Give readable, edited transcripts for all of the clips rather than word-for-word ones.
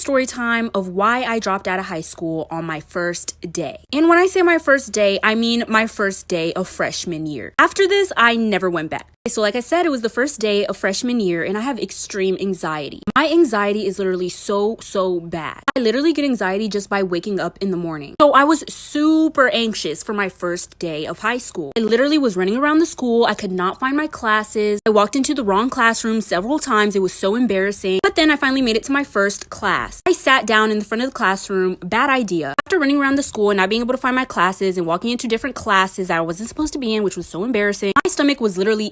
story time of why I dropped out of high school on my first day. And when I say my first day, I mean my first day of freshman year. After this, I never went back. So like I said, it was the first day of freshman year and I have extreme anxiety. My anxiety is literally so bad. I literally get anxiety just by waking up in the morning. So I was super anxious for my first day of high school. I literally was running around the school. I could not find my classes. I walked into the wrong classroom several times. It was so embarrassing. But then I finally made it to my first class. I sat down in the front of the classroom. Bad idea. After running around the school and not being able to find my classes and walking into different classes that I wasn't supposed to be in, which was so embarrassing, my stomach was literally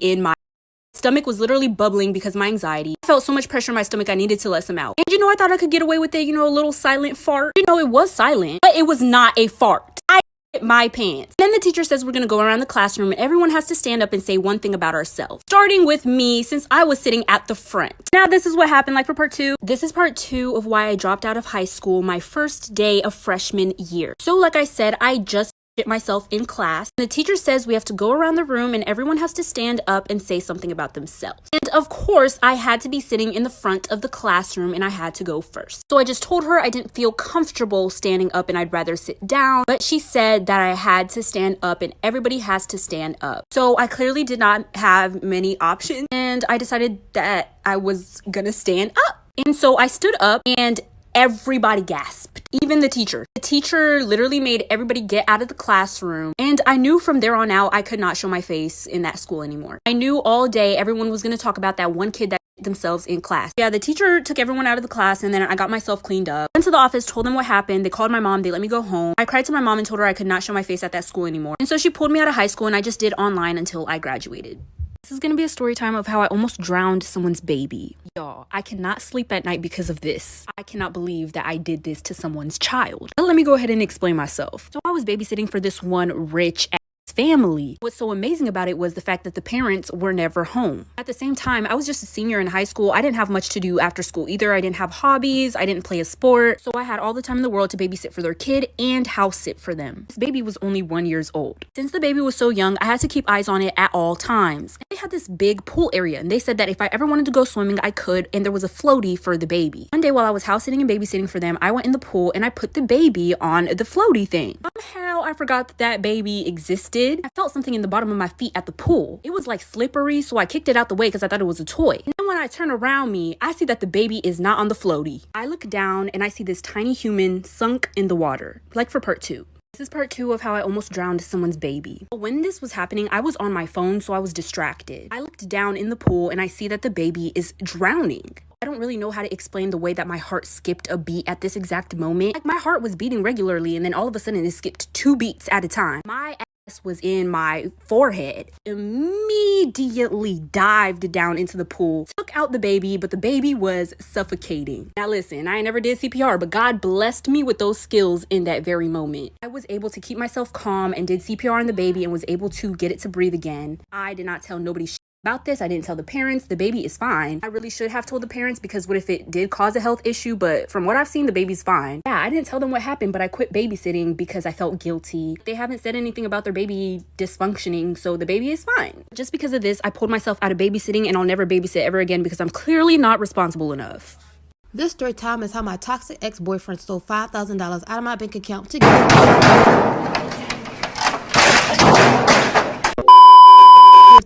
bubbling because of my anxiety. I felt so much pressure in my stomach, I needed to let some out. And I thought I could get away with it, a little silent fart. It was silent, but it was not a fart. I shit my pants. Then the teacher says we're gonna go around the classroom and everyone has to stand up and say one thing about ourselves. Starting with me, since I was sitting at the front. Now this is what happened, for part 2. This is part 2 of why I dropped out of high school my first day of freshman year. So like I said, I just myself in class. The teacher says we have to go around the room and everyone has to stand up and say something about themselves. And of course, I had to be sitting in the front of the classroom and I had to go first. So I just told her I didn't feel comfortable standing up and I'd rather sit down. But she said that I had to stand up and everybody has to stand up. So I clearly did not have many options and I decided that I was gonna stand up. And so I stood up and everybody gasped, even the teacher. The teacher literally made everybody get out of the classroom. And I knew from there on out, I could not show my face in that school anymore. I knew all day everyone was going to talk about that one kid that themselves in class. Yeah, the teacher took everyone out of the class and then I got myself cleaned up. Went to the office, told them what happened. They called my mom. They let me go home. I cried to my mom and told her I could not show my face at that school anymore. And so she pulled me out of high school and I just did online until I graduated. This is gonna be a story time of how I almost drowned someone's baby. Y'all, I cannot sleep at night because of this. I cannot believe that I did this to someone's child. But let me go ahead and explain myself. So I was babysitting for this one rich family. What's so amazing about it was the fact that the parents were never home. At the same time, I was just a senior in high school. I didn't have much to do after school either. I didn't have hobbies. I didn't play a sport. So I had all the time in the world to babysit for their kid and house sit for them. This baby was only 1 year old. Since the baby was so young, I had to keep eyes on it at all times. They had this big pool area and they said that if I ever wanted to go swimming, I could, and there was a floaty for the baby. One day while I was house sitting and babysitting for them, I went in the pool and I put the baby on the floaty thing. Somehow I forgot that baby existed. I felt something in the bottom of my feet at the pool. It was slippery, so I kicked it out the way because I thought it was a toy. And then when I turn around me, I see that the baby is not on the floaty. I look down and I see this tiny human sunk in the water, for part 2. This is part 2 of how I almost drowned someone's baby. When this was happening, I was on my phone, so I was distracted. I looked down in the pool and I see that the baby is drowning. I don't really know how to explain the way that my heart skipped a beat at this exact moment. My heart was beating regularly and then all of a sudden it skipped 2 beats at a time. My ass was in my forehead. Immediately dived down into the pool, took out the baby, but the baby was suffocating. Now listen, I never did CPR, but God blessed me with those skills in that very moment. I was able to keep myself calm and did CPR on the baby and was able to get it to breathe again. I did not tell nobody about this. I didn't tell the parents. The baby is fine. I really should have told the parents because what if it did cause a health issue? But from what I've seen, the baby's fine. Yeah, I didn't tell them what happened, but I quit babysitting because I felt guilty. They haven't said anything about their baby dysfunctioning, so the baby is fine. Just because of this, I pulled myself out of babysitting and I'll never babysit ever again because I'm clearly not responsible enough. This story time is how my toxic ex-boyfriend stole $5,000 out of my bank account to give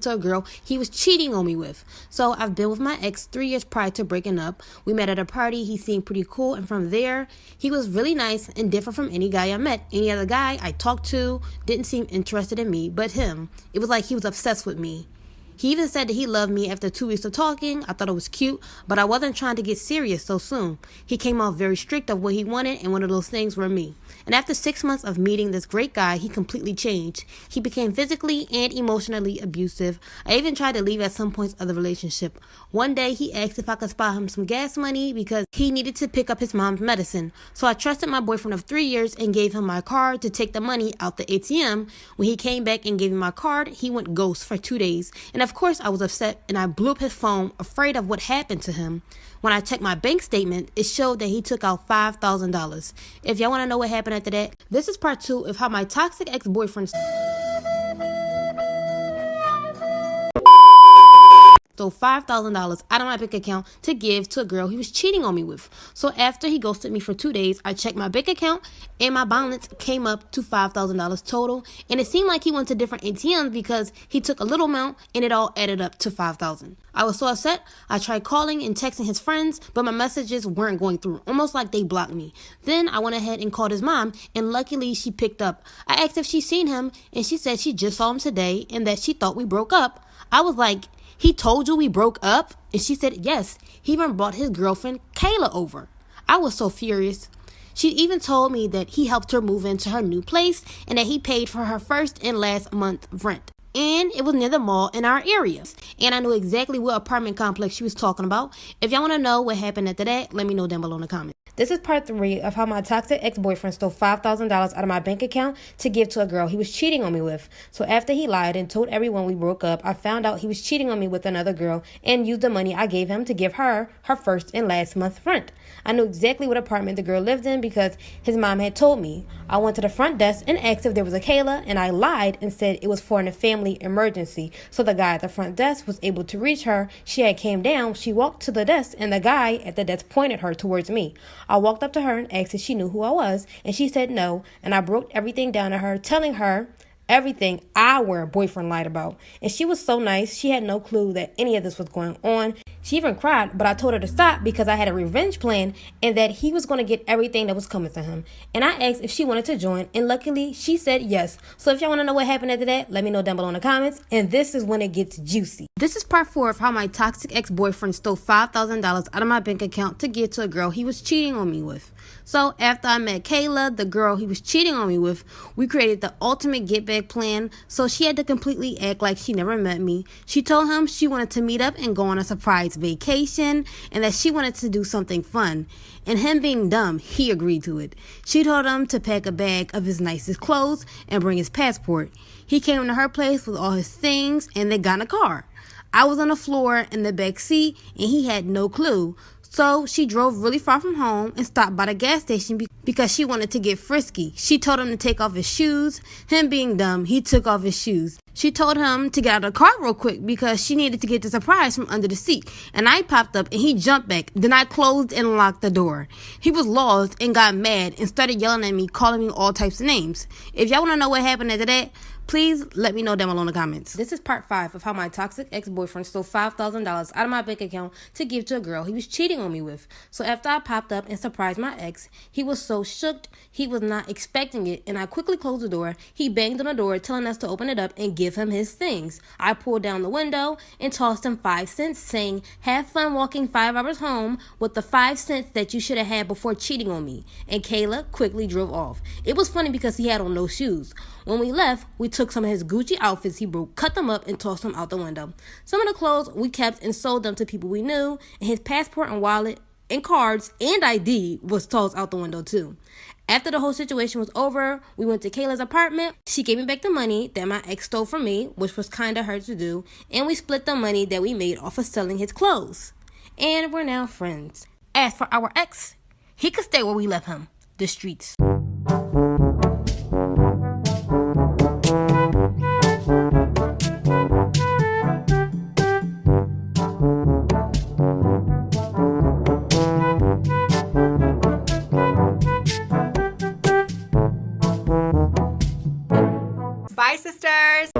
to a girl he was cheating on me with. So I've been with my ex 3 years prior to breaking up. We met at a party. He seemed pretty cool, and from there he was really nice and different from any guy I met. Any other guy I talked to didn't seem interested in me, but him, it was like he was obsessed with me. He even said that he loved me after 2 weeks of talking. I thought it was cute, but I wasn't trying to get serious so soon. He came off very strict of what he wanted, and one of those things were me. And after 6 months of meeting this great guy, he completely changed. He became physically and emotionally abusive. I even tried to leave at some points of the relationship. One day, he asked if I could spare him some gas money because he needed to pick up his mom's medicine. So I trusted my boyfriend of 3 years and gave him my card to take the money out the ATM. When he came back and gave me my card, he went ghost for 2 days. And of course, I was upset and I blew up his phone, afraid of what happened to him. When I checked my bank statement, it showed that he took out $5,000. If y'all want to know what happened after that, this is part 2 of how my toxic ex-boyfriend... stole $5,000 out of my bank account to give to a girl he was cheating on me with. So after he ghosted me for 2 days, I checked my bank account and my balance came up to $5,000 total. And it seemed like he went to different ATMs because he took a little amount and it all added up to $5,000. I was so upset. I tried calling and texting his friends, but my messages weren't going through, almost like they blocked me. Then I went ahead and called his mom, and luckily she picked up. I asked if she'd seen him, and she said she just saw him today and that she thought we broke up. I was like, he told you we broke up? And she said yes. He even brought his girlfriend Kayla over. I was so furious. She even told me that he helped her move into her new place and that he paid for her first and last month rent. And it was near the mall in our area. And I knew exactly what apartment complex she was talking about. If y'all want to know what happened after that, let me know down below in the comments. This is part 3 of how my toxic ex-boyfriend stole $5,000 out of my bank account to give to a girl he was cheating on me with. So after he lied and told everyone we broke up, I found out he was cheating on me with another girl and used the money I gave him to give her her first and last month rent. I knew exactly what apartment the girl lived in because his mom had told me. I went to the front desk and asked if there was a Kayla, and I lied and said it was for a family emergency. So the guy at the front desk was able to reach her. She had came down, she walked to the desk, and the guy at the desk pointed her towards me. I walked up to her and asked if she knew who I was, and she said no, and I broke everything down to her, telling her everything our boyfriend lied about. And she was so nice. She had no clue that any of this was going on. She even cried, but I told her to stop because I had a revenge plan and that he was going to get everything that was coming to him. And I asked if she wanted to join, and luckily she said yes. So if y'all want to know what happened after that, let me know down below in the comments. And this is when it gets juicy. This is part 4 of how my toxic ex-boyfriend stole $5,000 out of my bank account to give to a girl he was cheating on me with. So after I met Kayla, the girl he was cheating on me with, we created the ultimate get back plan. So she had to completely act like she never met me. She told him she wanted to meet up and go on a surprise vacation and that she wanted to do something fun. And him being dumb, he agreed to it. She told him to pack a bag of his nicest clothes and bring his passport. He came to her place with all his things and they got in a car. I was on the floor in the back seat and he had no clue. So she drove really far from home and stopped by the gas station because she wanted to get frisky. She told him to take off his shoes. Him being dumb, he took off his shoes. She told him to get out of the car real quick because she needed to get the surprise from under the seat. And I popped up and he jumped back. Then I closed and locked the door. He was lost and got mad and started yelling at me, calling me all types of names. If y'all want to know what happened after that, please let me know down below in the comments. This is part 5 of how my toxic ex-boyfriend stole $5,000 out of my bank account to give to a girl he was cheating on me with. So after I popped up and surprised my ex, he was so shook, he was not expecting it, and I quickly closed the door. He banged on the door, telling us to open it up and give him his things. I pulled down the window and tossed him 5 cents, saying, "Have fun walking 5 hours home with the 5 cents that you should have had before cheating on me." And Kayla quickly drove off. It was funny because he had on no shoes. When we left, we took some of his Gucci outfits he broke, cut them up, and tossed them out the window. Some of the clothes we kept and sold them to people we knew, and his passport and wallet and cards and ID was tossed out the window too. After the whole situation was over, we went to Kayla's apartment. She gave me back the money that my ex stole from me, which was kind of hard to do, and we split the money that we made off of selling his clothes. And we're now friends. As for our ex, he could stay where we left him, the streets. Bye, sisters.